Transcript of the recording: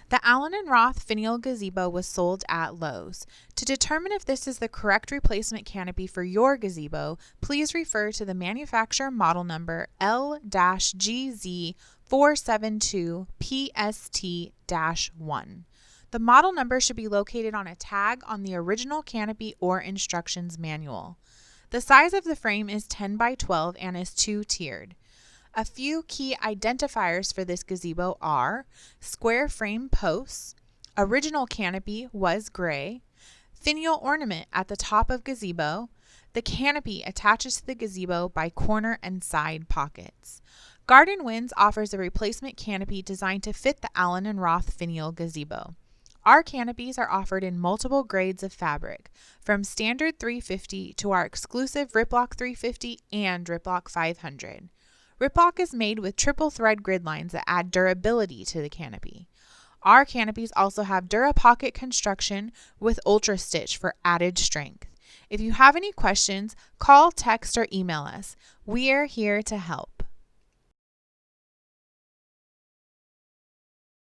The Allen Roth Finial Gazebo was sold at Lowe's. To determine if this is the correct replacement canopy for your gazebo, please refer to the manufacturer model number L-GZ472PST-1. The model number should be located on a tag on the original canopy or instructions manual. The size of the frame is 10 by 12 and is two-tiered. A few key identifiers for this gazebo are square frame posts, original canopy was gray, finial ornament at the top of gazebo, the canopy attaches to the gazebo by corner and side pockets. Garden Winds offers a replacement canopy designed to fit the Allen Roth Finial Gazebo. Our canopies are offered in multiple grades of fabric, from standard 350 to our exclusive Riplock 350 and Riplock 500. Riplock is made with triple thread grid lines that add durability to the canopy. Our canopies also have DuraPocket construction with Ultra Stitch for added strength. If you have any questions, call, text, or email us. We are here to help.